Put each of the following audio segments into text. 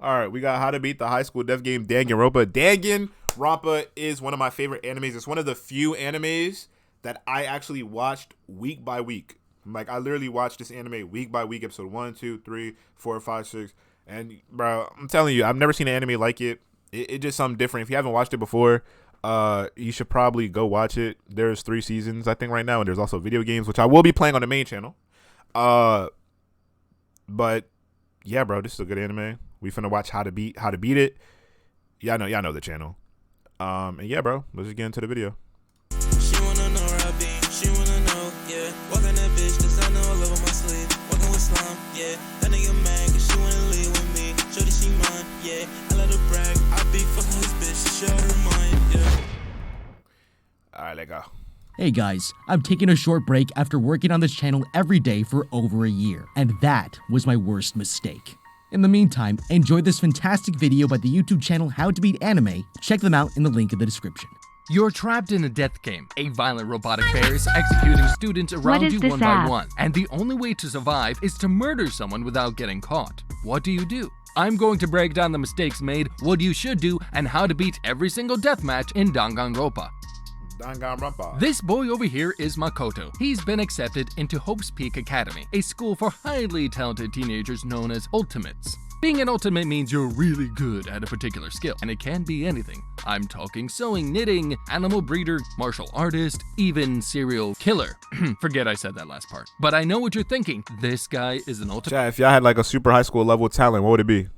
All right, we got How to Beat the High School Dev Game Danganronpa. Danganronpa is one of my favorite animes. It's one of the few animes that I actually watched week by week. Like, I literally watched this anime week by week, episode 1, 2, 3, 4, 5, 6. And, bro, I'm telling you, I've never seen an anime like it. It's just something different. If you haven't watched it before, you should probably go watch it. There's 3 seasons, I think, right now. And there's also video games, which I will be playing on the main channel. But, yeah, bro, this is a good anime. We finna watch how to beat it. Y'all know the channel. And yeah, bro, let's just get into the video. She wanna know where I be. She wanna know, yeah. Walking that bitch, designer all over my sleeve. Walking with slime, yeah. That nigga mad, cause she wanna leave with me. Shorty, she mine, yeah. I let her brag. I be fucking his bitch. She out her mind, yeah. Alright, let go. Hey guys, I'm taking a short break after working on this channel every day for over a year, and that was my worst mistake. In the meantime, enjoy this fantastic video by the YouTube channel How to Beat Anime. Check them out in the link in the description. You're trapped in a death game. A violent robotic bear is executing students around you one by one, and the only way to survive is to murder someone without getting caught. What do you do? I'm going to break down the mistakes made, what you should do, and how to beat every single deathmatch in Danganronpa. This boy over here is Makoto. He's been accepted into Hope's Peak Academy, a school for highly talented teenagers known as Ultimates. Being an ultimate means you're really good at a particular skill, and it can be anything. I'm talking sewing, knitting, animal breeder, martial artist, even serial killer. Forget I said that last part. But I know what you're thinking. This guy is an ultimate. Chat, if y'all had like a super high school level talent, what would it be?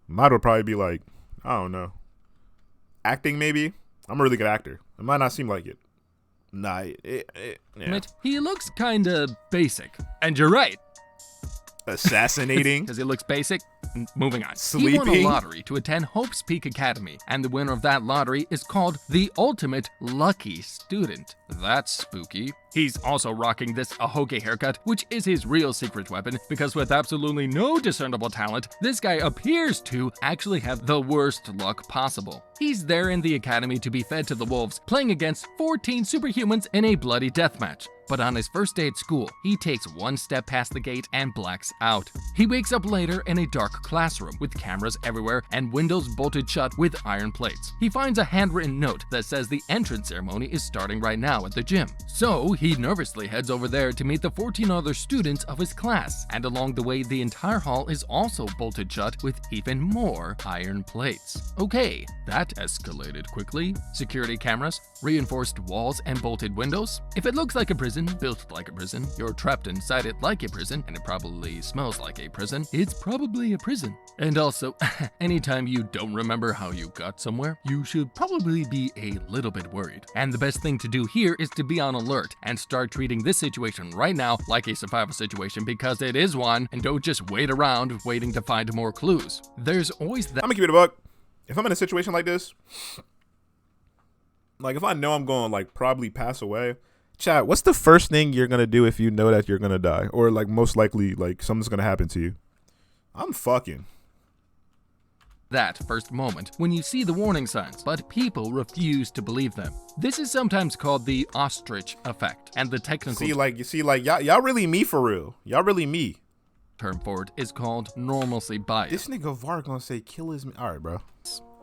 Mine would probably be like, I don't know, acting maybe. I'm a really good actor. It might not seem like it. Nah, yeah. He looks kinda basic. And you're right. Assassinating. Because he looks basic. Moving on. Sleeping. He won a lottery to attend Hope's Peak Academy, and the winner of that lottery is called the Ultimate Lucky Student. That's spooky. He's also rocking this ahoge haircut, which is his real secret weapon, because with absolutely no discernible talent, this guy appears to actually have the worst luck possible. He's there in the academy to be fed to the wolves, playing against 14 superhumans in a bloody deathmatch. But on his first day at school, he takes one step past the gate and blacks out. He wakes up later in a dark classroom with cameras everywhere and windows bolted shut with iron plates. He finds a handwritten note that says the entrance ceremony is starting right now at the gym. So he nervously heads over there to meet the 14 other students of his class, and along the way the entire hall is also bolted shut with even more iron plates. Okay, that escalated quickly. Security cameras, reinforced walls and bolted windows. If it looks like a prison, built like a prison, you're trapped inside it like a prison, and it probably smells like a prison, it's probably a prison. And also, anytime you don't remember how you got somewhere, you should probably be a little bit worried. And the best thing to do here is to be on alert and start treating this situation right now like a survival situation, because it is one, and don't just wait around waiting to find more clues. There's always that. I'm gonna give it a buck. If I'm in a situation like this, like if I know I'm going to like probably pass away, chat, what's the first thing you're gonna do if you know that you're gonna die, or like most likely like something's gonna happen to you? I'm fucking. That first moment when you see the warning signs, but people refuse to believe them. This is sometimes called the ostrich effect, and the technical y'all really me for real. Y'all really me. Term for it is called normalcy bias. This nigga Var gonna say kill his me. All right, bro.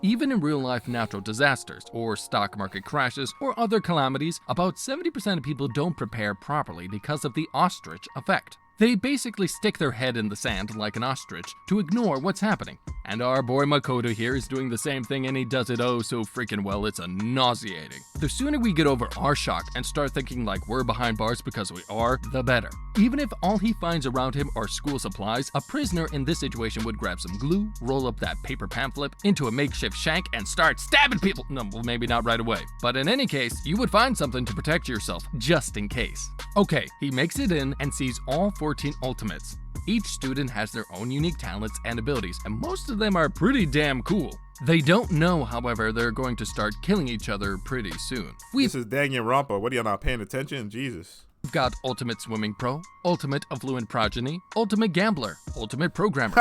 Even in real-life natural disasters, or stock market crashes, or other calamities, about 70% of people don't prepare properly because of the ostrich effect. They basically stick their head in the sand like an ostrich to ignore what's happening. And our boy Makoto here is doing the same thing, and he does it oh so freaking well, it's nauseating. The sooner we get over our shock and start thinking like we're behind bars, because we are, the better. Even if all he finds around him are school supplies, a prisoner in this situation would grab some glue, roll up that paper pamphlet into a makeshift shank, and start stabbing people. No, well, maybe not right away. But in any case, you would find something to protect yourself, just in case. Okay, he makes it in and sees all 14 ultimates. Each student has their own unique talents and abilities, and most of them are pretty damn cool. They don't know, however, they're going to start killing each other pretty soon. This is Danganronpa. What are y'all not paying attention? Jesus. We've got Ultimate Swimming Pro, Ultimate Affluent Progeny, Ultimate Gambler, Ultimate Programmer,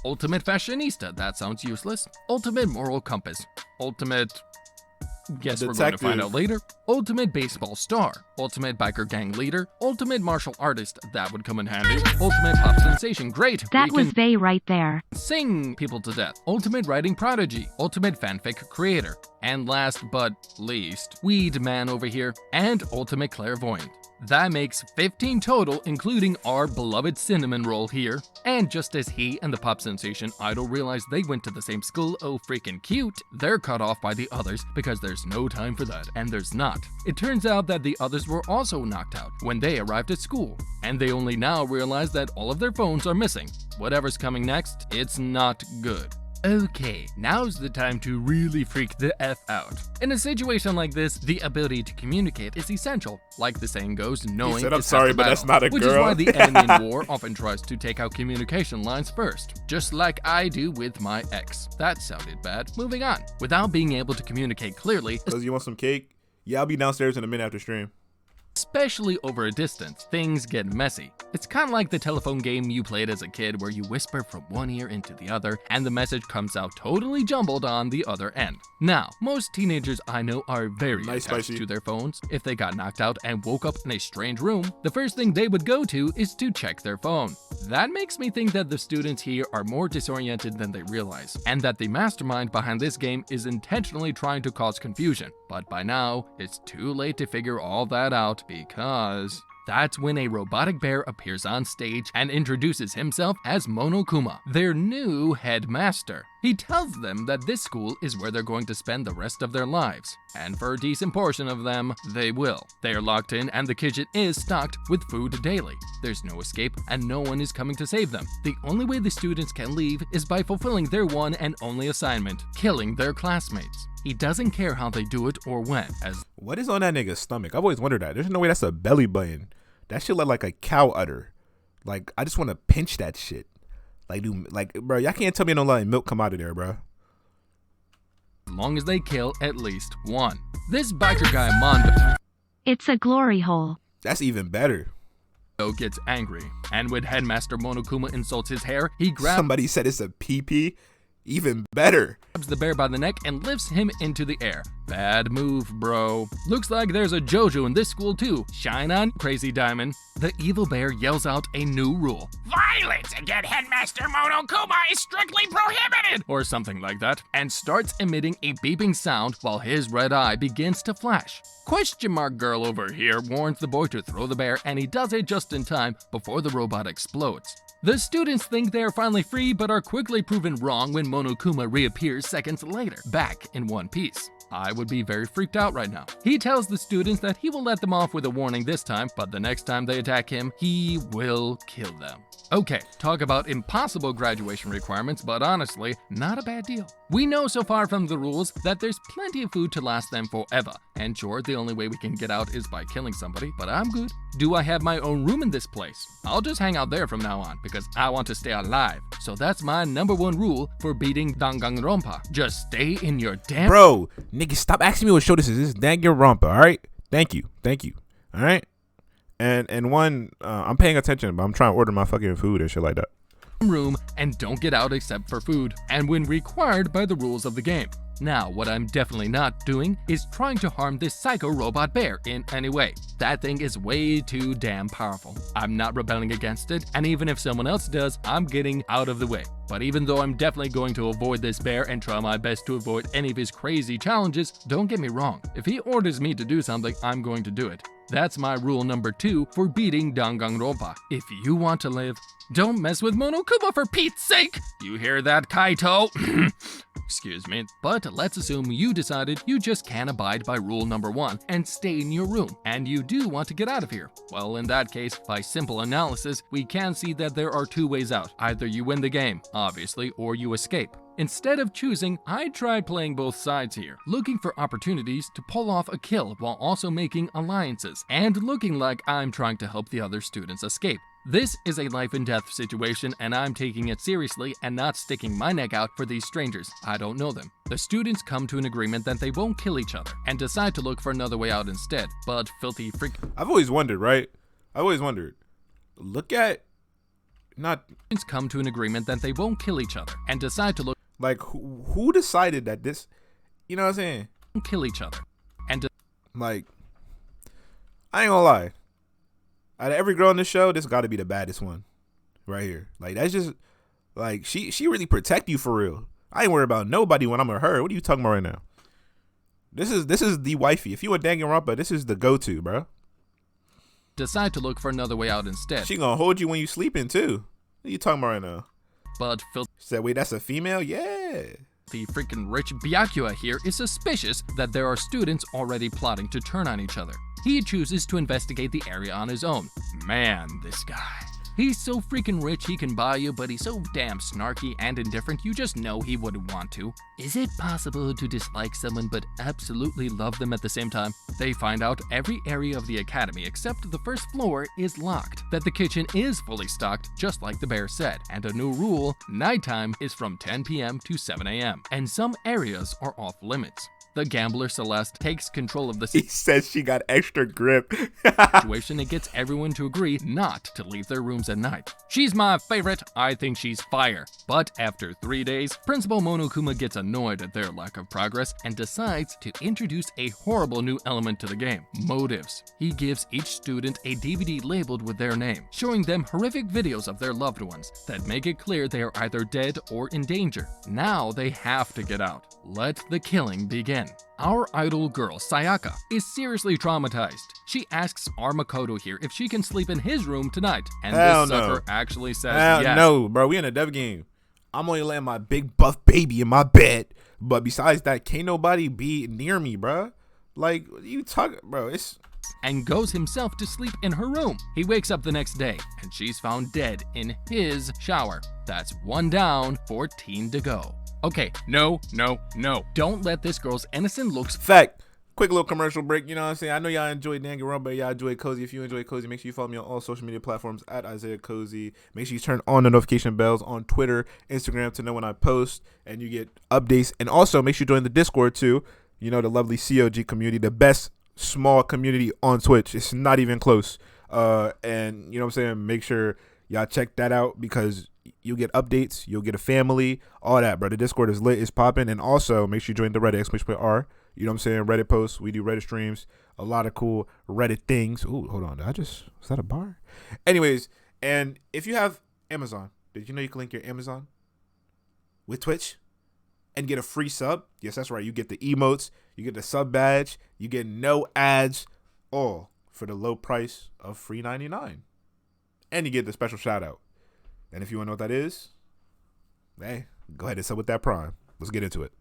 Ultimate Fashionista, that sounds useless, Ultimate Moral Compass, Ultimate Guess we're going to find out later. Ultimate baseball star, ultimate biker gang leader, ultimate martial artist, that would come in handy. Ultimate pop sensation, great. That was they right there. Sing people to death. Ultimate writing prodigy, ultimate fanfic creator, and last but least, weed man over here, and ultimate clairvoyant. That makes 15 total, including our beloved cinnamon roll here. And just as he and the pop sensation idol realize they went to the same school, oh freaking cute, they're cut off by the others because there's no time for that, and there's not. It turns out that the others were also knocked out when they arrived at school, and they only now realize that all of their phones are missing. Whatever's coming next, it's not good. Okay, now's the time to really freak the F out. In a situation like this, the ability to communicate is essential. Like the saying goes, knowing said, I'm is sorry, half the but that's battle, not a which girl. is why the enemy in war often tries to take out communication lines first. Just like I do with my ex. That sounded bad. Moving on. Without being able to communicate clearly, Cause you want some cake? Yeah, I'll be downstairs in a minute after stream. especially over a distance, things get messy. It's kind of like the telephone game you played as a kid where you whisper from one ear into the other and the message comes out totally jumbled on the other end. Now, most teenagers I know are very attached spicy. to their phones. If they got knocked out and woke up in a strange room, the first thing they would go to is to check their phone. That makes me think that the students here are more disoriented than they realize, and that the mastermind behind this game is intentionally trying to cause confusion. But by now, it's too late to figure all that out because that's when a robotic bear appears on stage and introduces himself as Monokuma, their new headmaster. He tells them that this school is where they're going to spend the rest of their lives, and for a decent portion of them, they will. They are locked in and the kitchen is stocked with food daily. There's no escape and no one is coming to save them. The only way the students can leave is by fulfilling their one and only assignment, killing their classmates. He doesn't care how they do it or when, as What is on that nigga's stomach? I've always wondered that. There's no way that's a belly button. That shit look like a cow udder. Like, I just want to pinch that shit. Like, dude, like, bro, y'all can't tell me no letting milk come out of there, bro. long as they kill at least one. This biker guy Mondo It's a glory hole. That's even better. gets angry, and when Headmaster Monokuma insults his hair, he grabs Somebody said it's a pee-pee. Even better. the bear by the neck and lifts him into the air. Bad move, bro. Looks like there's a JoJo in this school too. Shine on, Crazy Diamond. The evil bear yells out a new rule. Violence against Headmaster Monokuma is strictly prohibited! Or something like that. And starts emitting a beeping sound while his red eye begins to flash. Question mark girl over here warns the boy to throw the bear, and he does it just in time before the robot explodes. The students think they are finally free, but are quickly proven wrong when Monokuma reappears seconds later, back in one piece. I would be very freaked out right now. He tells the students that he will let them off with a warning this time, but the next time they attack him, he will kill them. Okay, talk about impossible graduation requirements, but honestly, not a bad deal. We know so far from the rules that there's plenty of food to last them forever, and sure, the only way we can get out is by killing somebody, but I'm good. Do I have my own room in this place? I'll just hang out there from now on, because I want to stay alive. So that's my #1 rule for beating Danganronpa. Just stay in your damn— Bro, nigga, stop asking me what show this is. This is Danganronpa, all right? Thank you, all right? And one, I'm paying attention, but I'm trying to order my fucking food and shit like that. room and don't get out except for food, and when required by the rules of the game. Now, what I'm definitely not doing is trying to harm this psycho robot bear in any way. That thing is way too damn powerful. I'm not rebelling against it, and even if someone else does, I'm getting out of the way. But even though I'm definitely going to avoid this bear and try my best to avoid any of his crazy challenges, don't get me wrong. If he orders me to do something, I'm going to do it. That's my rule #2 for beating Danganronpa. If you want to live, don't mess with Monokuma for Pete's sake! You hear that, Kaito? Excuse me. But let's assume you decided you just can't abide by rule #1 and stay in your room, and you do want to get out of here. Well, in that case, by simple analysis, we can see that there are 2 ways out. Either you win the game, obviously, or you escape. Instead of choosing, I tried playing both sides here, looking for opportunities to pull off a kill while also making alliances, and looking like I'm trying to help the other students escape. This is a life and death situation, and I'm taking it seriously and not sticking my neck out for these strangers. I don't know them. The students come to an agreement that they won't kill each other and decide to look for another way out instead, but filthy freak— I've always wondered, right? Look at, not, come to an agreement that they won't kill each other and decide to look— like, who decided that this, you know what I'm saying? kill each other. And Like, I ain't gonna lie. Out of every girl in this show, this got to be the baddest one, right here. Like, that's just like she really protect you for real. I ain't worried about nobody when I'm with her. What are you talking about right now? This is the wifey. If you a Danganronpa, this is the go-to, bro. decide to look for another way out instead. She gonna hold you when you sleeping too. What are you talking about right now? But Said, wait, that's a female? Yeah. the freaking rich Byakuya here is suspicious that there are students already plotting to turn on each other. He chooses to investigate the area on his own. Man, this guy. He's so freaking rich he can buy you, but he's so damn snarky and indifferent you just know he wouldn't want to. Is it possible to dislike someone but absolutely love them at the same time? They find out every area of the academy except the first floor is locked, that the kitchen is fully stocked just like the bear said, and a new rule, nighttime is from 10 p.m. to 7 a.m., and some areas are off limits. The gambler Celeste takes control of the He says she got extra grip. situation and gets everyone to agree not to leave their rooms at night. She's my favorite. I think she's fire. But after 3 days, Principal Monokuma gets annoyed at their lack of progress and decides to introduce a horrible new element to the game, motives. He gives each student a DVD labeled with their name, showing them horrific videos of their loved ones that make it clear they are either dead or in danger. Now they have to get out. Let the killing begin. Our idol girl, Sayaka, is seriously traumatized. She asks our Makoto here if she can sleep in his room tonight, and Hell this sucker no. actually says Hell yes. no, bro. We in a dev game. I'm only letting my big buff baby in my bed. But besides that, can't nobody be near me, bro. Like, you talk, bro. It's And goes himself to sleep in her room. He wakes up the next day, and she's found dead in his shower. That's 1 down, 14 to go. Okay, no. Don't let this girl's innocent looks fact. Quick little commercial break. You know what I'm saying? I know y'all enjoyed Danganronpa. Y'all enjoyed Cozy. If you enjoy Cozy, make sure you follow me on all social media platforms at IsiahCozy. Make sure you turn on the notification bells on Twitter, Instagram to know when I post and you get updates. And also make sure you join the Discord too. You know, the lovely COG community, the best small community on Twitch. It's not even close. And you know what I'm saying? Make sure y'all check that out because you'll get updates, you'll get a family, all that, bro. The Discord is lit, it's popping. And also make sure you join the Reddit, !r. You know what I'm saying? Reddit posts, we do Reddit streams, a lot of cool Reddit things. Ooh, hold on. Was that a bar? Anyways, and if you have Amazon, did you know you can link your Amazon with Twitch and get a free sub? Yes, that's right. You get the emotes, you get the sub badge, you get no ads, all for the low price of $3.99. And you get the special shout out. And if you want to know what that is, hey, go ahead and sub with that Prime. Let's get into it.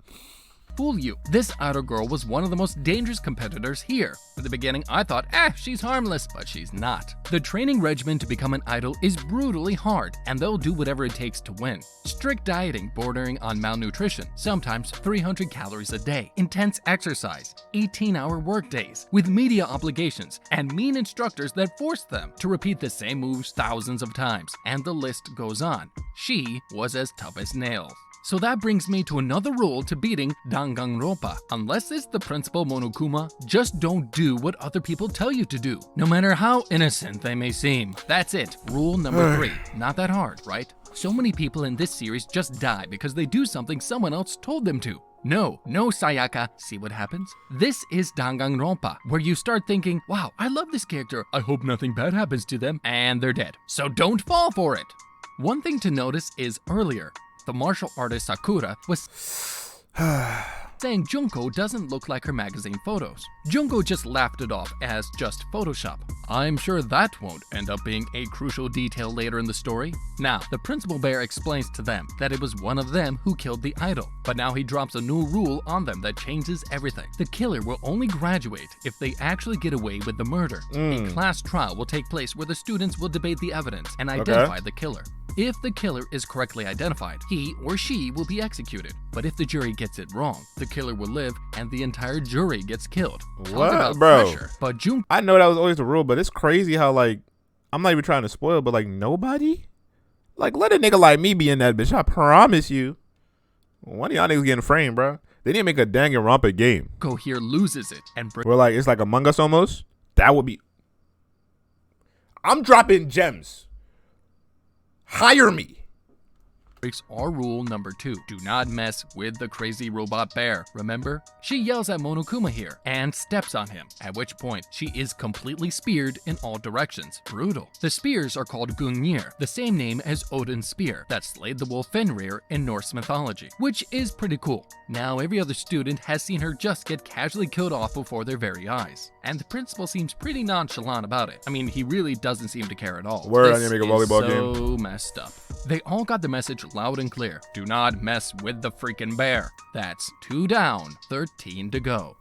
fool you. This idol girl was one of the most dangerous competitors here. At the beginning, I thought, she's harmless, but she's not. The training regimen to become an idol is brutally hard, and they'll do whatever it takes to win. Strict dieting bordering on malnutrition, sometimes 300 calories a day, intense exercise, 18-hour workdays, with media obligations, and mean instructors that force them to repeat the same moves thousands of times, and the list goes on. She was as tough as nails. So that brings me to another rule to beating Danganronpa. Unless it's the Principal Monokuma, just don't do what other people tell you to do, no matter how innocent they may seem. That's it. Rule number 3. Not that hard, right? So many people in this series just die because they do something someone else told them to. No, Sayaka, see what happens? This is Danganronpa, where you start thinking, wow, I love this character, I hope nothing bad happens to them, and they're dead. So don't fall for it. One thing to notice is earlier, the martial artist Sakura was saying Junko doesn't look like her magazine photos. Junko just laughed it off as just Photoshop. I'm sure that won't end up being a crucial detail later in the story. Now, the principal bear explains to them that it was one of them who killed the idol, but now he drops a new rule on them that changes everything. The killer will only graduate if they actually get away with the murder. A class trial will take place where the students will debate the evidence and identify the killer. If the killer is correctly identified, he or she will be executed. But if the jury gets it wrong, the killer will live and the entire jury gets killed. What, Talk about bro? pressure. But Junko I know that was always the rule, but it's crazy how, like, I'm not even trying to spoil, but, like, nobody? Like, let a nigga like me be in that bitch. I promise you. One of y'all niggas getting framed, bro. They didn't make a Danganronpa game here loses it and where, like, it's like Among Us almost. That would be... I'm dropping gems. Hire me. breaks our rule number 2. Do not mess with the crazy robot bear, remember? She yells at Monokuma here and steps on him, at which point she is completely speared in all directions. Brutal. The spears are called Gungnir, the same name as Odin's spear that slayed the wolf Fenrir in Norse mythology, which is pretty cool. Now every other student has seen her just get casually killed off before their very eyes, and the principal seems pretty nonchalant about it. I mean, he really doesn't seem to care at all. Word, I need to make a volleyball game. So messed up. They all got the message loud and clear. Do not mess with the freaking bear. That's 2 down, 13 to go.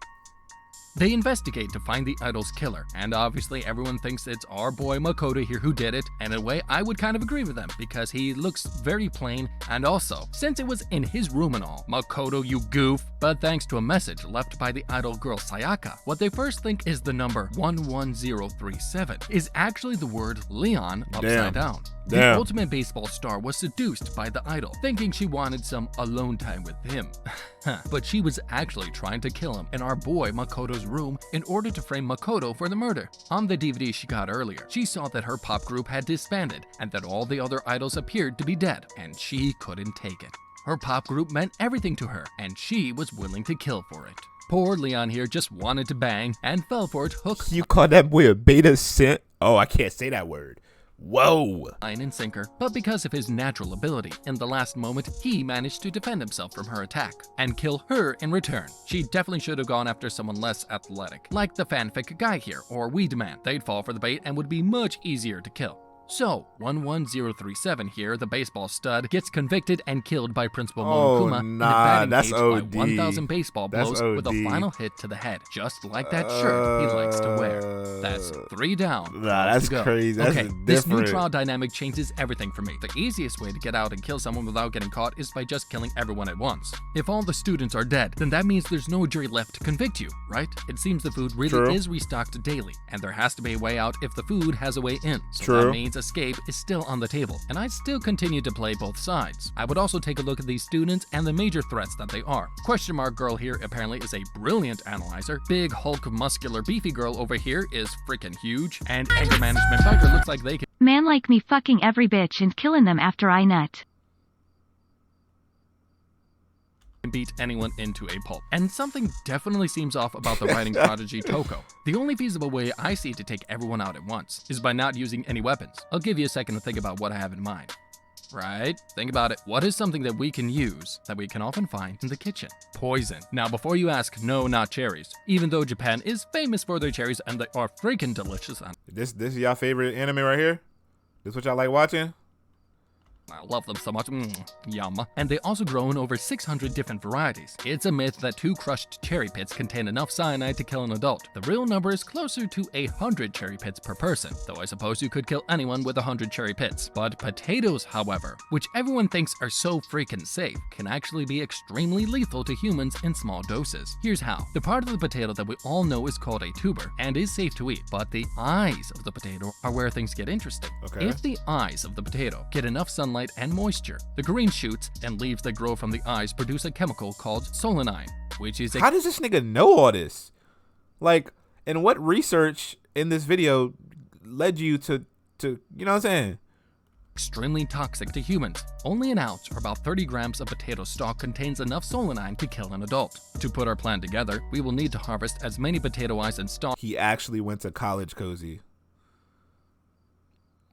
They investigate to find the idol's killer, and obviously everyone thinks it's our boy Makoto here who did it, and in a way I would kind of agree with them, because he looks very plain, and also, since it was in his room and all, Makoto you goof, but thanks to a message left by the idol girl Sayaka, what they first think is the number 11037 is actually the word Leon upside down. The ultimate baseball star was seduced by the idol, thinking she wanted some alone time with him. But she was actually trying to kill him in our boy Makoto's room in order to frame Makoto for the murder. On the DVD she got earlier, she saw that her pop group had disbanded and that all the other idols appeared to be dead, and she couldn't take it. Her pop group meant everything to her, and she was willing to kill for it. Poor Leon here just wanted to bang and fell for it hook, You call that boy a beta scent? Oh, I can't say that word. Whoa! line, and sinker, but because of his natural ability, in the last moment, he managed to defend himself from her attack and kill her in return. She definitely should have gone after someone less athletic, like the fanfic guy here or Weedman. They'd fall for the bait and would be much easier to kill. So, 11037 here, the baseball stud, gets convicted and killed by Principal Monokuma in a batting cage by 1,000 baseball blows with a final hit to the head, just like that shirt he likes to wear. That's 3 down. Nah, that's to go. crazy. That's Okay, different. this new trial dynamic changes everything for me. The easiest way to get out and kill someone without getting caught is by just killing everyone at once. If all the students are dead, then that means there's no jury left to convict you, right? It seems the food really is restocked daily, and there has to be a way out if the food has a way in. So that means escape is still on the table, and I'd still continue to play both sides. I would also take a look at these students and the major threats that they are. Question mark girl here apparently is a brilliant analyzer. Big Hulk muscular beefy girl over here is freaking huge, and anger management biker looks like they can Man like me fucking every bitch and killing them after I nut. beat anyone into a pulp. And something definitely seems off about the writing prodigy Toko. The only feasible way I see to take everyone out at once is by not using any weapons. I'll give you a second to think about what I have in mind. Right? Think about it. What is something that we can use that we can often find in the kitchen? Poison. Now, before you ask, no, not cherries. Even though Japan is famous for their cherries and they are freaking delicious. This is y'all favorite anime right here? This what y'all like watching? I love them so much. Yum. And they also grow in over 600 different varieties. It's a myth that 2 crushed cherry pits contain enough cyanide to kill an adult. The real number is closer to 100 cherry pits per person, though I suppose you could kill anyone with 100 cherry pits. But potatoes, however, which everyone thinks are so freaking safe, can actually be extremely lethal to humans in small doses. Here's how. The part of the potato that we all know is called a tuber and is safe to eat, but the eyes of the potato are where things get interesting. Okay. If the eyes of the potato get enough sunlight and moisture, the green shoots and leaves that grow from the eyes produce a chemical called solanine, which is How does this nigga know all this? Like, and what research in this video led you to you know what I'm saying? extremely toxic to humans. Only an ounce, or about 30 grams of potato stalk, contains enough solanine to kill an adult. To put our plan together, we will need to harvest as many potato eyes and stalk. He actually went to college, Cozy.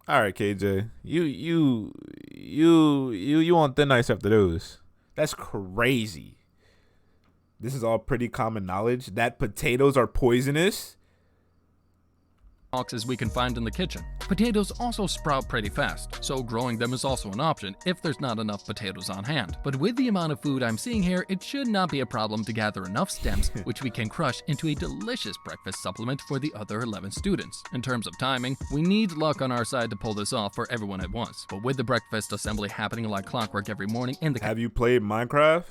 All right, KJ, you on thin ice after those. That's crazy. This is all pretty common knowledge that potatoes are poisonous. As we can find in the kitchen. Potatoes also sprout pretty fast, so growing them is also an option if there's not enough potatoes on hand. But with the amount of food I'm seeing here, it should not be a problem to gather enough stems which we can crush into a delicious breakfast supplement for the other 11 students. In terms of timing, we need luck on our side to pull this off for everyone at once. But with the breakfast assembly happening like clockwork every morning in the Have you played Minecraft?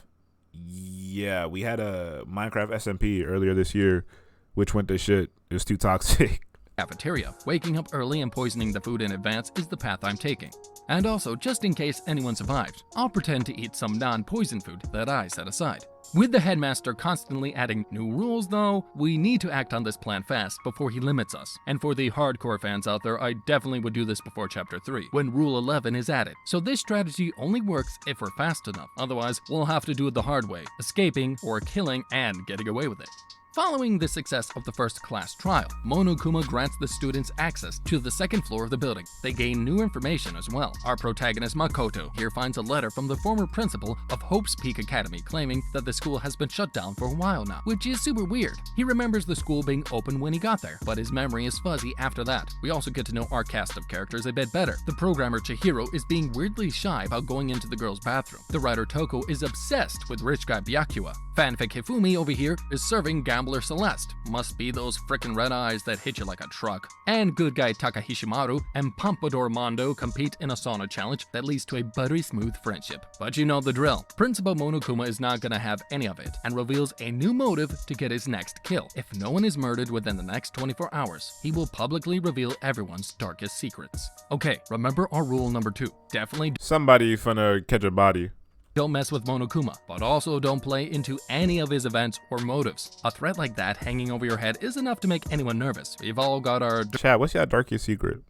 Yeah, we had a Minecraft SMP earlier this year, which went to shit. It was too toxic. cafeteria. Waking up early and poisoning the food in advance is the path I'm taking. And also, just in case anyone survives, I'll pretend to eat some non-poison food that I set aside. With the headmaster constantly adding new rules though, we need to act on this plan fast before he limits us. And for the hardcore fans out there, I definitely would do this before chapter 3, when rule 11 is added. So this strategy only works if we're fast enough, otherwise we'll have to do it the hard way, escaping or killing and getting away with it. Following the success of the first class trial, Monokuma grants the students access to the second floor of the building. They gain new information as well. Our protagonist Makoto here finds a letter from the former principal of Hope's Peak Academy claiming that the school has been shut down for a while now, which is super weird. He remembers the school being open when he got there, but his memory is fuzzy after that. We also get to know our cast of characters a bit better. The programmer Chihiro is being weirdly shy about going into the girls' bathroom. The writer Toko is obsessed with rich guy Byakuya. Fanfic Hifumi over here is serving Gambler Celeste. Must be those frickin' red eyes that hit you like a truck. And good guy Takahishimaru and Pompadour Mondo compete in a sauna challenge that leads to a buttery smooth friendship. But you know the drill. Principal Monokuma is not gonna have any of it and reveals a new motive to get his next kill. If no one is murdered within the next 24 hours, he will publicly reveal everyone's darkest secrets. Okay, remember our rule number 2. Definitely Somebody finna catch a body. don't mess with Monokuma, but also don't play into any of his events or motives. A threat like that hanging over your head is enough to make anyone nervous. We've all got our Chat, what's your darkest secret?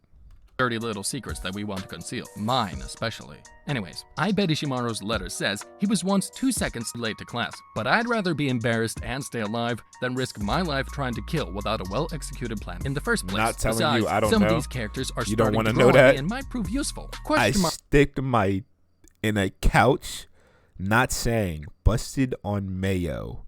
dirty little secrets that we want to conceal. Mine, especially. Anyways, I bet Ishimaru's letter says he was once 2 seconds late to class, but I'd rather be embarrassed and stay alive than risk my life trying to kill without a well-executed plan in the first place. Not telling Besides, you, I don't some know. of these characters are You don't starting wanna to know grow on me that? and might prove useful. I Question mark. stick my in a couch, not saying busted on mayo.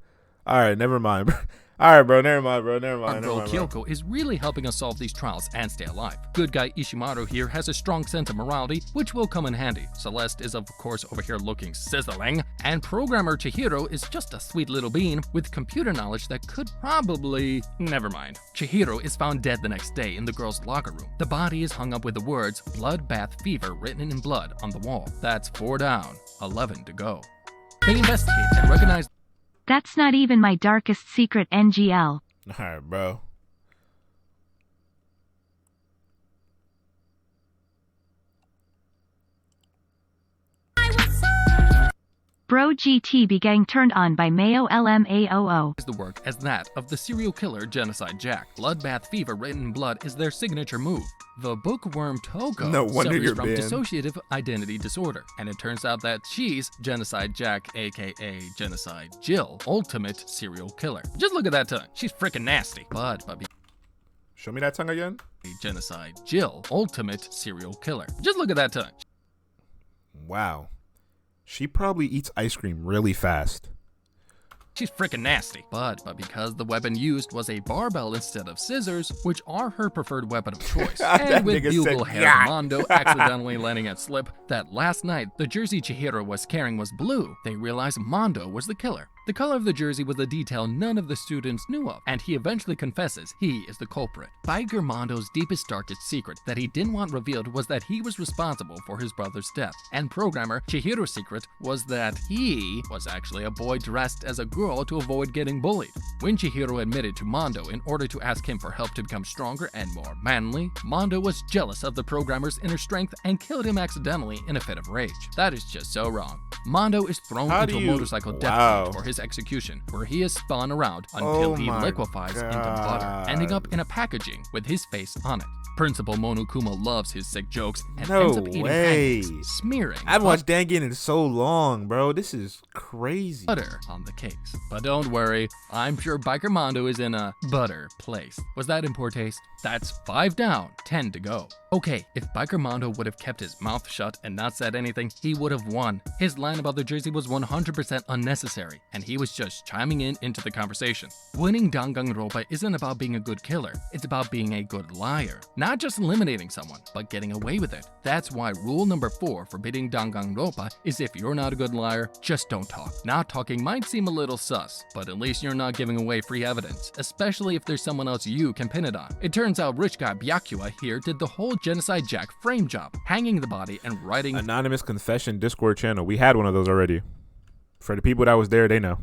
All right, never mind, bro. All right, bro. Never mind, bro. Our girl Kyoko is really helping us solve these trials and stay alive. Good guy Ishimaru here has a strong sense of morality, which will come in handy. Celeste is of course over here looking sizzling, and programmer Chihiro is just a sweet little bean with computer knowledge that could probably... Never mind. Chihiro is found dead the next day in the girls' locker room. The body is hung up with the words "bloodbath fever" written in blood on the wall. That's 4 down, 11 to go. They investigate and recognize That's not even my darkest secret, NGL. All right, bro. Bro GT be gang turned on by Mayo LMAOO. the work as that of the serial killer Genocide Jack. Bloodbath fever written in blood is their signature move. The bookworm Toko No wonder suffers you're from banned. dissociative identity disorder, and it turns out that she's Genocide Jack, aka Genocide Jill, ultimate serial killer. Just look at that tongue. She's freaking nasty. But Show me that tongue again. Genocide Jill, ultimate serial killer. Just look at that tongue. Wow. She probably eats ice cream really fast. She's freaking nasty. But because the weapon used was a barbell instead of scissors, which are her preferred weapon of choice, That and with nigga said, bugle-haired "Yeah." Mondo accidentally letting it slip that last night the jersey Chihiro was carrying was blue, they realized Mondo was the killer. The color of the jersey was a detail none of the students knew of, and he eventually confesses he is the culprit. Biker Mondo's deepest, darkest secret that he didn't want revealed was that he was responsible for his brother's death, and programmer Chihiro's secret was that he was actually a boy dressed as a girl to avoid getting bullied. When Chihiro admitted to Mondo in order to ask him for help to become stronger and more manly, Mondo was jealous of the programmer's inner strength and killed him accidentally in a fit of rage. That is just so wrong. Mondo is thrown How into a do you- motorcycle death Wow. pit for his execution, where he is spun around until Oh he my liquefies into butter, God. ending up in a packaging with his face on it. Principal Monokuma loves his sick jokes and No ends up eating way. pancakes, smearing I haven't watched Dangan in so long, bro. This is crazy. butter on the cakes. But don't worry, I'm sure Biker Mondo is in a butter place. Was that in poor taste? That's 5 down, 10 to go. Okay, if Biker Mondo would have kept his mouth shut and not said anything, he would have won. His line about the jersey was 100% unnecessary, and he was just chiming in into the conversation. Winning Danganronpa isn't about being a good killer, it's about being a good liar. Not just eliminating someone, but getting away with it. That's why rule number 4 for beating Danganronpa is if you're not a good liar, just don't talk. Not talking might seem a little sus, but at least you're not giving away free evidence, especially if there's someone else you can pin it on. It turns out rich guy Byakuya here did the whole Genocide Jack frame job, hanging the body and writing Anonymous Confession Discord channel. We had one of those already. For the people that was there, they know.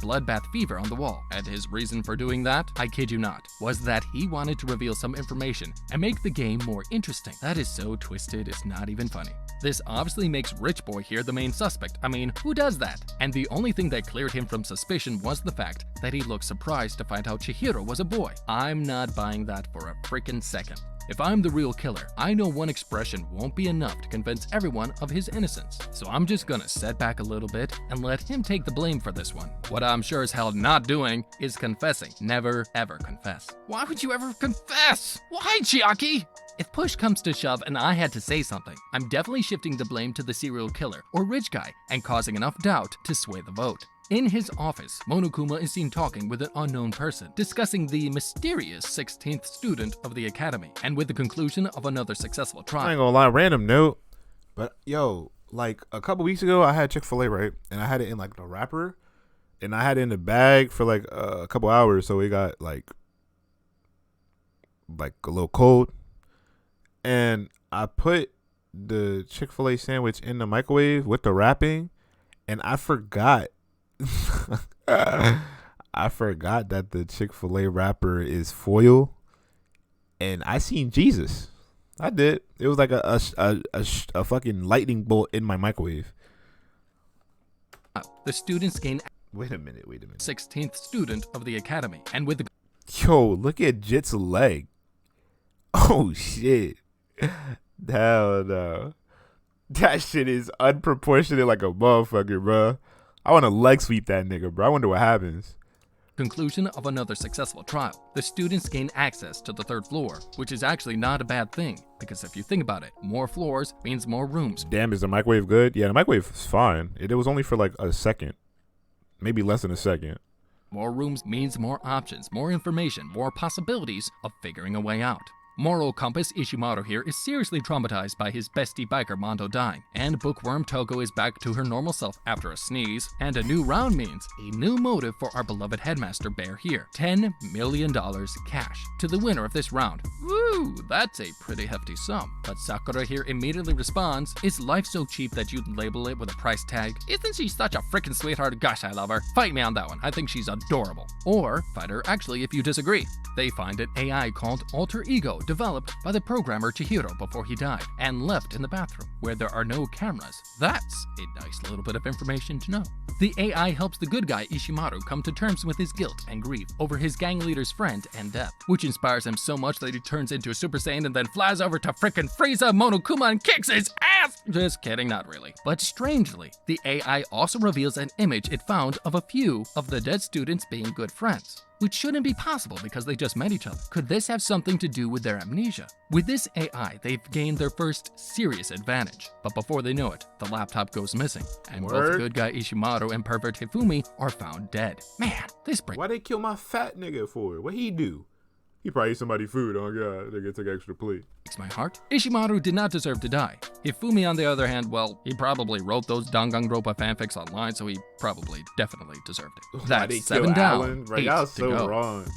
bloodbath fever on the wall, and his reason for doing that, I kid you not, was that he wanted to reveal some information and make the game more interesting. That is so twisted, it's not even funny. This obviously makes Rich Boy here the main suspect. I mean, who does that? And the only thing that cleared him from suspicion was the fact that he looked surprised to find out Chihiro was a boy. I'm not buying that for a freaking second. If I'm the real killer, I know one expression won't be enough to convince everyone of his innocence. So I'm just gonna set back a little bit and let him take the blame for this one. What I'm sure as hell not doing is confessing. Never, ever confess. Why would you ever confess? Why, Chiaki? If push comes to shove and I had to say something, I'm definitely shifting the blame to the serial killer or rich guy and causing enough doubt to sway the vote. In his office, Monokuma is seen talking with an unknown person, discussing the mysterious 16th student of the academy, and with the conclusion of another successful trial. I ain't gonna lie, random note, but yo, like a couple weeks ago, I had Chick-fil-A, right? And I had it in like the wrapper, and I had it in the bag for like a couple hours, so it got like a little cold. And I put the Chick-fil-A sandwich in the microwave with the wrapping, and I forgot. I forgot that the Chick-fil-A wrapper is foil, and I seen Jesus. I did. It was like a fucking lightning bolt in my microwave. The students gain. Wait a minute. 16th student of the academy, and with the. Yo, look at Jit's leg. Oh shit. Hell no. That shit is unproportionate like a motherfucker, bro. I want to leg sweep that nigga, bro. I wonder what happens. Conclusion of another successful trial. The students gain access to the 3rd floor, which is actually not a bad thing, because if you think about it, more floors means more rooms. Damn, is the microwave good? Yeah, the microwave is fine. It was only for like a second. Maybe less than a second. More rooms means more options, more information, more possibilities of figuring a way out. Moral compass Ishimaru here is seriously traumatized by his bestie biker Mondo dying, and bookworm Togo is back to her normal self after a sneeze, and a new round means a new motive for our beloved headmaster Bear here. $10 million cash to the winner of this round. Woo, that's a pretty hefty sum. But Sakura here immediately responds, is life so cheap that you'd label it with a price tag? Isn't she such a freaking sweetheart? Gosh, I love her. Fight me on that one. I think she's adorable. Or fight her actually if you disagree. They find an AI called Alter Ego, developed by the programmer Chihiro before he died, and left in the bathroom, where there are no cameras. That's a nice little bit of information to know. The AI helps the good guy Ishimaru come to terms with his guilt and grief over his gang leader's friend and death, which inspires him so much that he turns into a Super Saiyan and then flies over to frickin' Frieza Monokuma and kicks his ass! Just kidding, not really. But strangely, the AI also reveals an image it found of a few of the dead students being good friends, which shouldn't be possible because they just met each other. Could this have something to do with their amnesia? With this AI, they've gained their first serious advantage. But before they know it, the laptop goes missing, and both good guy Ishimaru and pervert Hifumi are found dead. Man, this break. Why they kill my fat nigga for? What he do? He probably ate somebody food. Oh god, they get take extra plate. Breaks my heart. Ishimaru did not deserve to die. Hifumi, on the other hand, well, he probably wrote those Danganronpa fanfics online, so he definitely deserved it. That's 7 down, Alan? 8 Y'all so to go. wrong.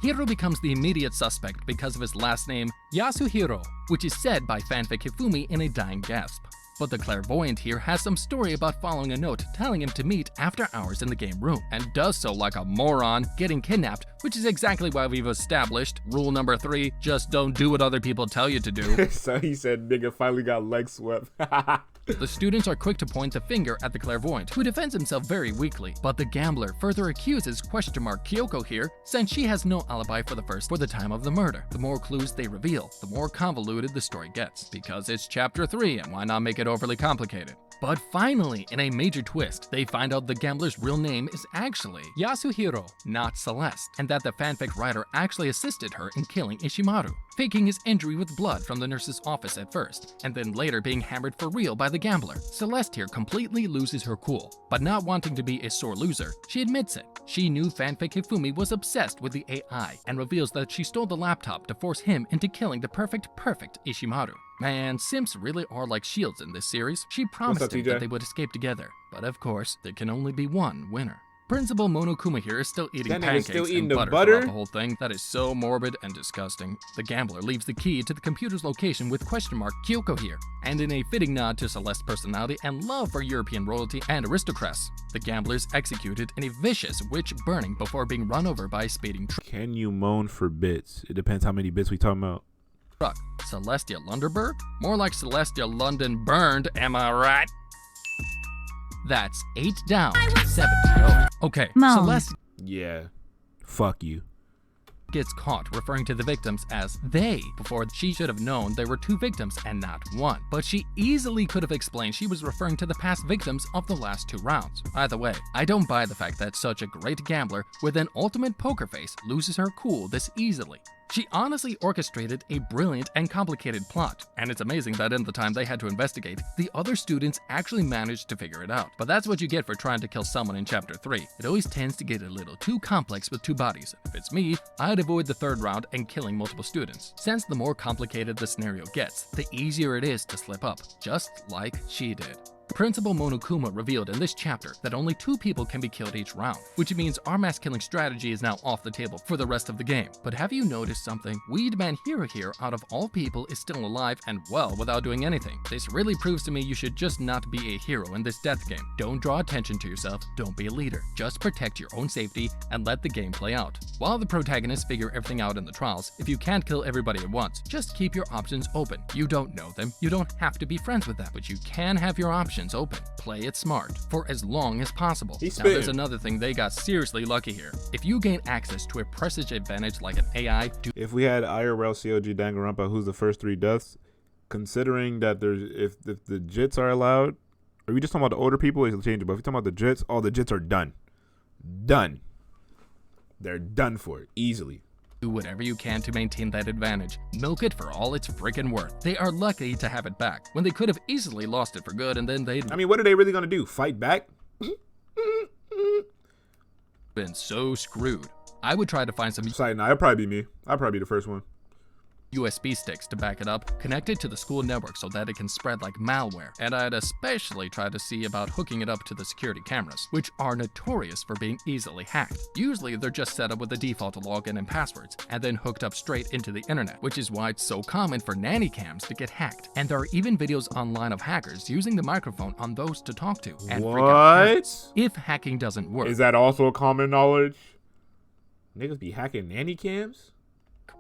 Hiro becomes the immediate suspect because of his last name, Yasuhiro, which is said by fanfic Hifumi in a dying gasp. But the clairvoyant here has some story about following a note telling him to meet after hours in the game room, and does so like a moron, getting kidnapped, which is exactly why we've established rule number 3, just don't do what other people tell you to do. So he said nigga finally got leg swept. The students are quick to point the finger at the clairvoyant, who defends himself very weakly, but the gambler further accuses Kyoko here, since she has no alibi for the time of the murder. The more clues they reveal, the more convoluted the story gets, because it's chapter 3 and why not make it overly complicated? But finally, in a major twist, they find out the gambler's real name is actually Yasuhiro, not Celeste, and that the fanfic writer actually assisted her in killing Ishimaru, faking his injury with blood from the nurse's office at first, and then later being hammered for real by the gambler. Celeste here completely loses her cool, but not wanting to be a sore loser, she admits it. She knew fanfic Hifumi was obsessed with the AI, and reveals that she stole the laptop to force him into killing the perfect Ishimaru. Man, simps really are like shields in this series. She promised him that they would escape together, but of course, there can only be one winner. Principal Monokuma here is still eating That nigga's pancakes still eating and the butter butter? throughout the whole thing. That is so morbid and disgusting. The gambler leaves the key to the computer's location with question mark Kyoko here. And in a fitting nod to Celeste's personality and love for European royalty and aristocrats, the gambler is executed in a vicious witch burning before being run over by a speeding Can you moan for bits? It depends how many bits we talking about. truck. Celestia Lunderberg? More like Celestia London burned, am I right? That's 8 down, 7 to go. Okay, Moan. Celeste Yeah. Fuck you. gets caught referring to the victims as they before she should have known there were 2 victims and not 1. But she easily could have explained she was referring to the past victims of the last 2 rounds. Either way, I don't buy the fact that such a great gambler with an ultimate poker face loses her cool this easily. She honestly orchestrated a brilliant and complicated plot, and it's amazing that in the time they had to investigate, the other students actually managed to figure it out. But that's what you get for trying to kill someone in Chapter 3. It always tends to get a little too complex with 2 bodies. If it's me, I'd avoid the 3rd round and killing multiple students, since the more complicated the scenario gets, the easier it is to slip up, just like she did. Principal Monokuma revealed in this chapter that only 2 people can be killed each round, which means our mass killing strategy is now off the table for the rest of the game. But have you noticed something? Weedman Hero here, out of all people, is still alive and well without doing anything. This really proves to me you should just not be a hero in this death game. Don't draw attention to yourself, don't be a leader. Just protect your own safety and let the game play out. While the protagonists figure everything out in the trials, if you can't kill everybody at once, just keep your options open. You don't know them, you don't have to be friends with them, but you can have your options open. Play it smart for as long as possible. Now there's another thing, they got seriously lucky here. If you gain access to a prestige advantage like an AI, If we had IRL COG Danganronpa, who's the first 3 deaths, considering that there's if the jits are allowed, are we just talking about the older people? It's changeable. If you're talking about the jits, all the jits are done. Done. They're done for easily. do whatever you can to maintain that advantage. Milk it for all it's freaking worth. They are lucky to have it back, when they could have easily lost it for good and then they'd I mean, what are they really going to do? Fight back? been so screwed. I would try to find some Sorry, nah, it'll probably be me. I'll probably be the first one. USB sticks to back it up, connected to the school network so that it can spread like malware. And I'd especially try to see about hooking it up to the security cameras, which are notorious for being easily hacked. Usually they're just set up with the default login and passwords, and then hooked up straight into the internet, which is why it's so common for nanny cams to get hacked. And there are even videos online of hackers using the microphone on those to talk to and freak out parents. If hacking doesn't work, Is that also common knowledge? Niggas be hacking nanny cams?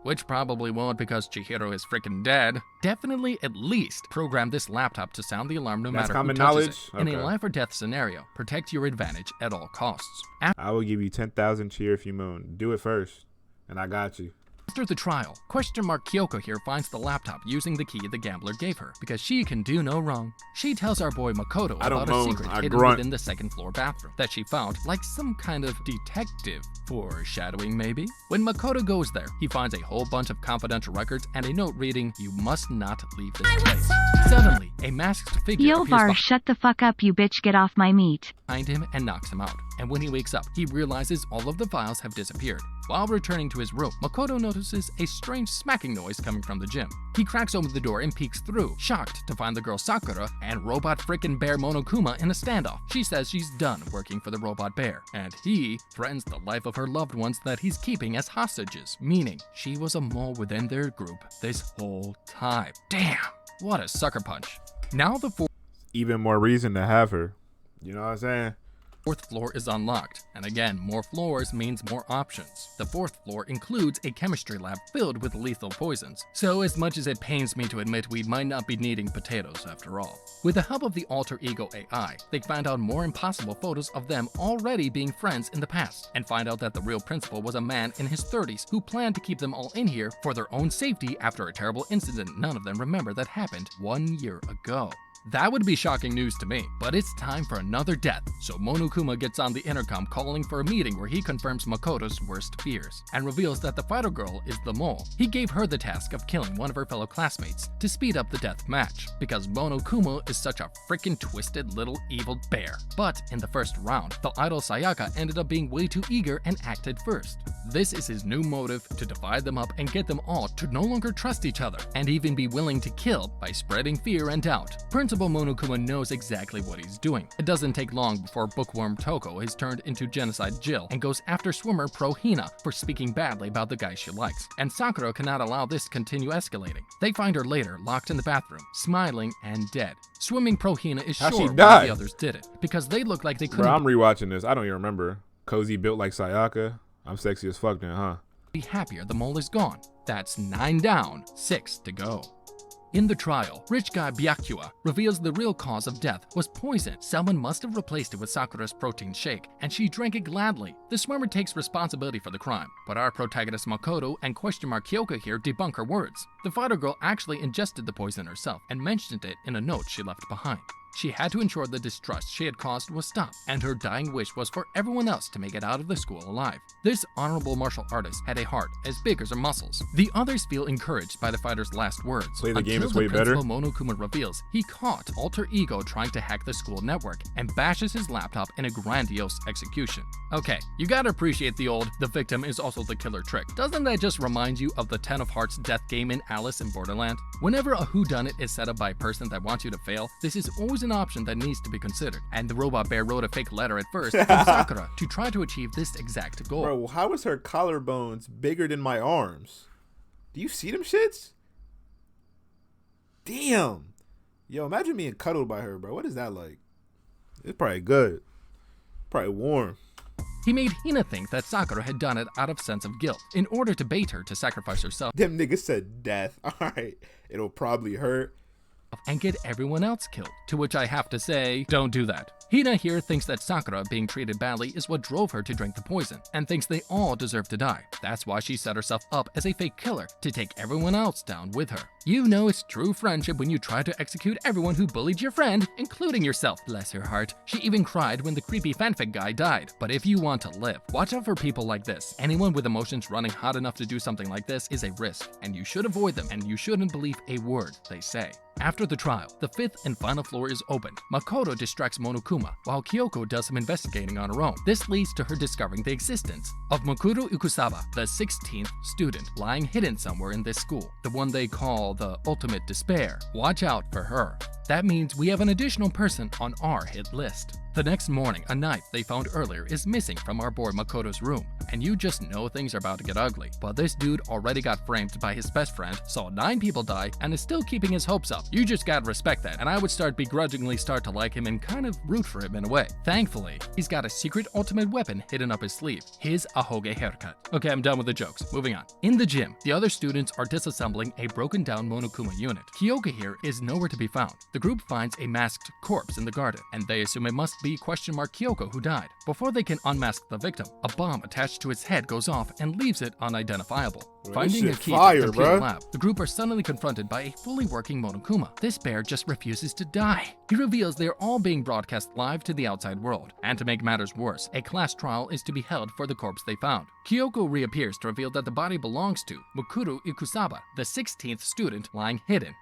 which probably won't because Chihiro is freaking dead, definitely at least program this laptop to sound the alarm no That's matter who common touches knowledge? it. In Okay. a life or death scenario, protect your advantage at all costs. I will give you 10,000 cheer if you moan. Do it first, and I got you. After the trial, Kyoko here finds the laptop using the key the gambler gave her, because she can do no wrong. She tells our boy Makoto I don't about a moan, secret I hidden grunt. within the second floor bathroom that she found, like some kind of detective foreshadowing maybe? When Makoto goes there, he finds a whole bunch of confidential records and a note reading, "You must not leave this place." Suddenly, a masked figure appears Yovar, shut the fuck up, you bitch, get off my meat. behind him and knocks him out. And when he wakes up, he realizes all of the files have disappeared. While returning to his room, Makoto notices a strange smacking noise coming from the gym. He cracks open the door and peeks through, shocked to find the girl Sakura and robot frickin' bear Monokuma in a standoff. She says she's done working for the robot bear, and he threatens the life of her loved ones that he's keeping as hostages, meaning she was a mole within their group this whole time. Damn, what a sucker punch. Now the Even more reason to have her. You know what I'm saying? fourth floor is unlocked, and again, more floors means more options. The fourth floor includes a chemistry lab filled with lethal poisons, so as much as it pains me to admit we might not be needing potatoes after all. With the help of the alter ego AI, they find out more impossible photos of them already being friends in the past, and find out that the real principal was a man in his 30s who planned to keep them all in here for their own safety after a terrible incident none of them remember that happened 1 year ago. That would be shocking news to me, but it's time for another death, so Monokuma gets on the intercom calling for a meeting where he confirms Makoto's worst fears, and reveals that the fighter girl is the mole. He gave her the task of killing one of her fellow classmates to speed up the death match, because Monokuma is such a freaking twisted little evil bear. But in the first round, the idol Sayaka ended up being way too eager and acted first. This is his new motive to divide them up and get them all to no longer trust each other and even be willing to kill by spreading fear and doubt. Principal Monokuma knows exactly what he's doing. It doesn't take long before bookworm Toko is turned into genocide Jill and goes after swimmer Pro Hina for speaking badly about the guy she likes. And Sakura cannot allow this to continue escalating. They find her later locked in the bathroom, smiling and dead. Swimming Pro Hina is How'd she sure why die? the others did it because they look like they couldn't Bro, I'm rewatching this. I don't even remember. Cozy built like Sayaka. I'm sexy as fuck then, huh? be happier the mole is gone. That's 9 down, 6 to go. In the trial, rich guy Byakuya reveals the real cause of death was poison. Someone must have replaced it with Sakura's protein shake, and she drank it gladly. The swimmer takes responsibility for the crime, but our protagonist Makoto and question mark Kyoko here debunk her words. The fighter girl actually ingested the poison herself and mentioned it in a note she left behind. She had to ensure the distrust she had caused was stopped, and her dying wish was for everyone else to make it out of the school alive. This honorable martial artist had a heart as big as her muscles. The others feel encouraged by the fighter's last words. Play the game until is way the better. principal Monokuma reveals he caught Alter Ego trying to hack the school network and bashes his laptop in a grandiose execution. Okay, you gotta appreciate the victim is also the killer trick. Doesn't that just remind you of the 10 of Hearts death game in Alice in Borderland? Whenever a whodunit is set up by a person that wants you to fail, this is always an option that needs to be considered. And the robot bear wrote a fake letter at first from Sakura to try to achieve this exact goal. Bro, how is her collarbones bigger than my arms? Do you see them shits? Damn. Yo, imagine being cuddled by her, bro. What is that like? It's probably good. Probably warm. He made Hina think that Sakura had done it out of sense of guilt, in order to bait her to sacrifice herself Them niggas said death. Alright. It'll probably hurt. and get everyone else killed. To which I have to say, don't do that. Hina here thinks that Sakura being treated badly is what drove her to drink the poison, and thinks they all deserve to die. That's why she set herself up as a fake killer, to take everyone else down with her. You know it's true friendship when you try to execute everyone who bullied your friend, including yourself, bless her heart. She even cried when the creepy fanfic guy died. But if you want to live, watch out for people like this. Anyone with emotions running hot enough to do something like this is a risk, and you should avoid them, and you shouldn't believe a word they say. After the trial, the 5th and final floor is opened. Makoto distracts Monokuma, while Kyoko does some investigating on her own. This leads to her discovering the existence of Mukuro Ikusaba, the 16th student, lying hidden somewhere in this school, the one they call the Ultimate Despair. Watch out for her. That means we have an additional person on our hit list. The next morning, a knife they found earlier is missing from our boy Makoto's room, and you just know things are about to get ugly. But this dude already got framed by his best friend, saw 9 people die, and is still keeping his hopes up. You just gotta respect that, and I would begrudgingly start to like him and kind of root for him in a way. Thankfully, he's got a secret ultimate weapon hidden up his sleeve, his ahoge haircut. Okay, I'm done with the jokes. Moving on. In the gym, the other students are disassembling a broken down Monokuma unit. Kyoko here is nowhere to be found. The group finds a masked corpse in the garden, and they assume it must be question mark Kyoko who died. Before they can unmask the victim, a bomb attached to its head goes off and leaves it unidentifiable. Bro, Finding a this shit key fire, to the computer bro. lab, the group are suddenly confronted by a fully working Monokuma. This bear just refuses to die. He reveals they are all being broadcast live to the outside world. And to make matters worse, a class trial is to be held for the corpse they found. Kyoko reappears to reveal that the body belongs to Mukuro Ikusaba, the 16th student lying hidden.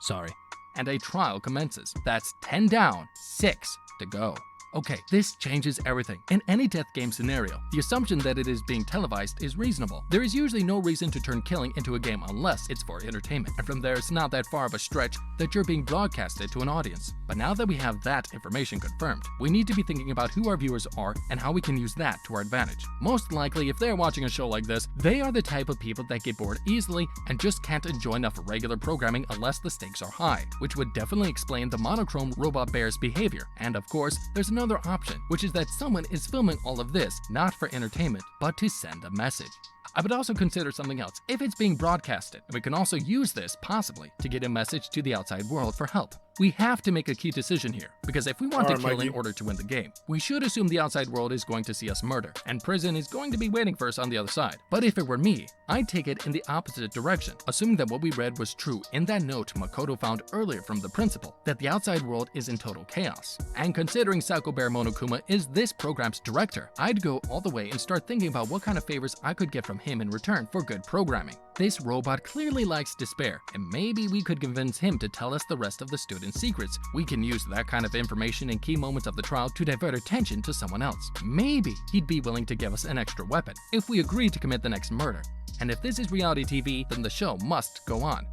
Sorry. And a trial commences. That's 10 down, 6 to go. Okay, this changes everything. In any death game scenario, the assumption that it is being televised is reasonable. There is usually no reason to turn killing into a game unless it's for entertainment. And from there, it's not that far of a stretch that you're being broadcasted to an audience. But now that we have that information confirmed, we need to be thinking about who our viewers are and how we can use that to our advantage. Most likely, if they're watching a show like this, they are the type of people that get bored easily and just can't enjoy enough regular programming unless the stakes are high, which would definitely explain the monochrome robot bear's behavior. And of course, there's another option, which is that someone is filming all of this, not for entertainment, but to send a message. I would also consider something else. If it's being broadcasted, we can also use this, possibly, to get a message to the outside world for help. We have to make a key decision here, because if we want to kill in order to win the game, we should assume the outside world is going to see us murder, and prison is going to be waiting for us on the other side. But if it were me, I'd take it in the opposite direction, assuming that what we read was true in that note Makoto found earlier from the principal, that the outside world is in total chaos. And considering Psycho Bear Monokuma is this program's director, I'd go all the way and start thinking about what kind of favors I could get from him in return for good programming. This robot clearly likes despair, and maybe we could convince him to tell us the rest of the students' secrets. We can use that kind of information in key moments of the trial to divert attention to someone else. Maybe he'd be willing to give us an extra weapon if we agree to commit the next murder. And if this is reality TV, then the show must go on.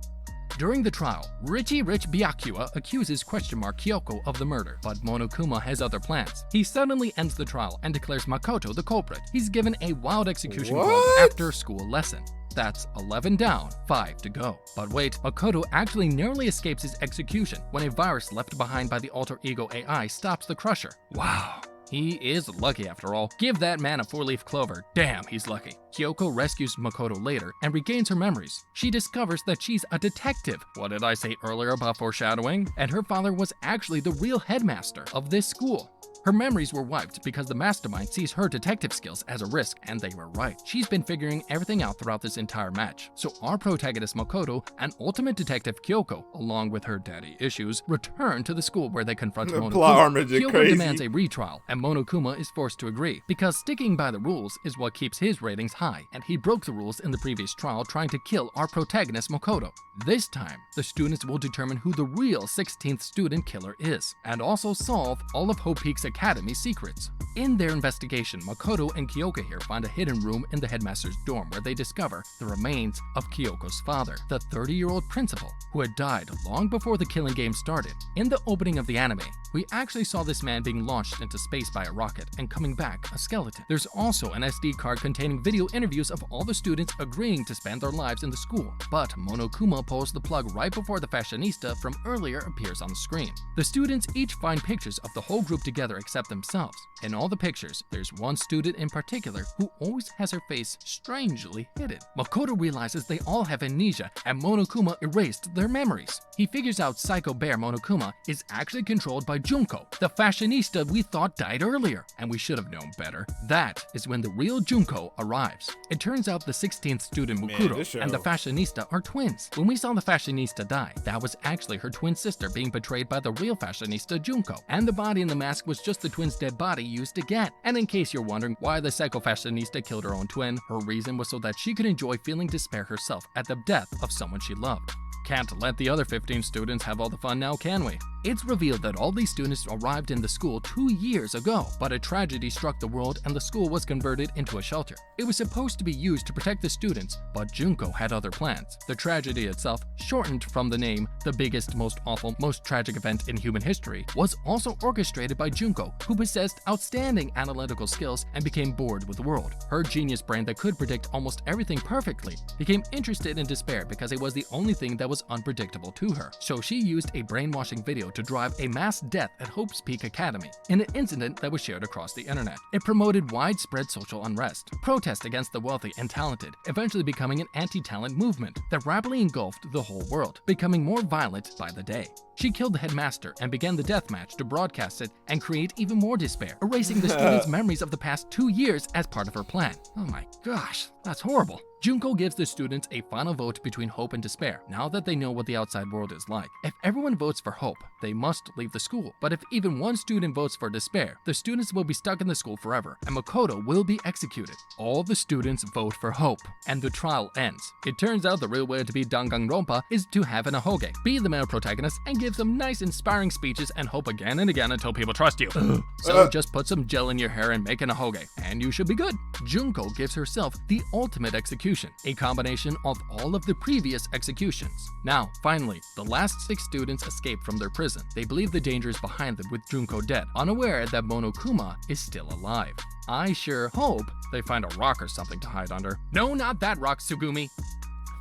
During the trial, Richie Rich Byakuya accuses Kyoko of the murder, but Monokuma has other plans. He suddenly ends the trial and declares Makoto the culprit. He's given a wild execution called after-school lesson. That's 11 down, 5 to go. But wait, Makoto actually narrowly escapes his execution when a virus left behind by the alter ego AI stops the Crusher. Wow. He is lucky after all. Give that man a 4-leaf clover. Damn, he's lucky. Kyoko rescues Makoto later and regains her memories. She discovers that she's a detective. What did I say earlier about foreshadowing? And her father was actually the real headmaster of this school. Her memories were wiped because the mastermind sees her detective skills as a risk, and they were right. She's been figuring everything out throughout this entire match. So our protagonist Makoto and ultimate detective Kyoko, along with her daddy issues, return to the school where they confront Monokuma. Kyoko demands a retrial, and Monokuma is forced to agree, because sticking by the rules is what keeps his ratings high, and he broke the rules in the previous trial trying to kill our protagonist Makoto. This time, the students will determine who the real 16th student killer is, and also solve all of Hope Peak's Academy secrets. In their investigation, Makoto and Kyoko here find a hidden room in the headmaster's dorm where they discover the remains of Kyoko's father, the 30-year-old principal, who had died long before the killing game started. In the opening of the anime, we actually saw this man being launched into space by a rocket and coming back a skeleton. There's also an SD card containing video interviews of all the students agreeing to spend their lives in the school, but Monokuma pulls the plug right before the fashionista from earlier appears on the screen. The students each find pictures of the whole group together except themselves. In all the pictures, there's one student in particular who always has her face strangely hidden. Makoto realizes they all have amnesia and Monokuma erased their memories. He figures out Psycho Bear Monokuma is actually controlled by Junko, the fashionista we thought died earlier, and we should have known better. That is when the real Junko arrives. It turns out the 16th student Mukuro and the fashionista are twins. When we saw the fashionista die, that was actually her twin sister being betrayed by the real fashionista Junko, and the body in the mask was just the twin's dead body used again. And in case you're wondering why the psycho fashionista killed her own twin, her reason was so that she could enjoy feeling despair herself at the death of someone she loved. Can't let the other 15 students have all the fun now, can we? It's revealed that all these students arrived in the school 2 years ago, but a tragedy struck the world and the school was converted into a shelter. It was supposed to be used to protect the students, but Junko had other plans. The tragedy itself, shortened from the name, the biggest, most awful, most tragic event in human history, was also orchestrated by Junko, who possessed outstanding analytical skills and became bored with the world. Her genius brain that could predict almost everything perfectly became interested in despair because it was the only thing that was unpredictable to her. So she used a brainwashing video to drive a mass death at Hope's Peak Academy in an incident that was shared across the internet. It promoted widespread social unrest, protest against the wealthy and talented, eventually becoming an anti-talent movement that rapidly engulfed the whole world, becoming more violent by the day. She killed the headmaster and began the death match to broadcast it and create even more despair, erasing the students' memories of the past 2 years as part of her plan. Oh my gosh, that's horrible. Junko gives the students a final vote between hope and despair, now that they know what the outside world is like. If everyone votes for hope, they must leave the school. But if even one student votes for despair, the students will be stuck in the school forever, and Makoto will be executed. All the students vote for hope, and the trial ends. It turns out the real way to beat Danganronpa is to have an ahoge, be the male protagonist, and give some nice inspiring speeches and hope again and again until people trust you. So just put some gel in your hair and make an ahoge, and you should be good. Junko gives herself the ultimate execution, a combination of all of the previous executions. Now, finally, the last 6 students escape from their prison. They believe the danger is behind them with Junko dead, unaware that Monokuma is still alive. I sure hope they find a rock or something to hide under. No, not that rock, Sugumi.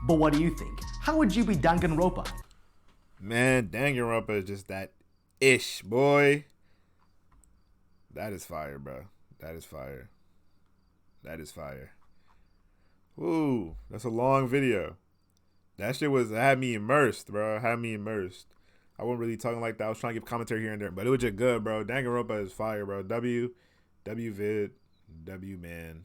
But what do you think? How would you beat Danganronpa? Man, Danganronpa is just that ish, boy. That is fire, bro. That is fire. That is fire. Ooh, that's a long video. That shit had me immersed, bro. Had me immersed. I wasn't really talking like that. I was trying to give commentary here and there, but it was just good, bro. Danganronpa is fire, bro. W vid, W man.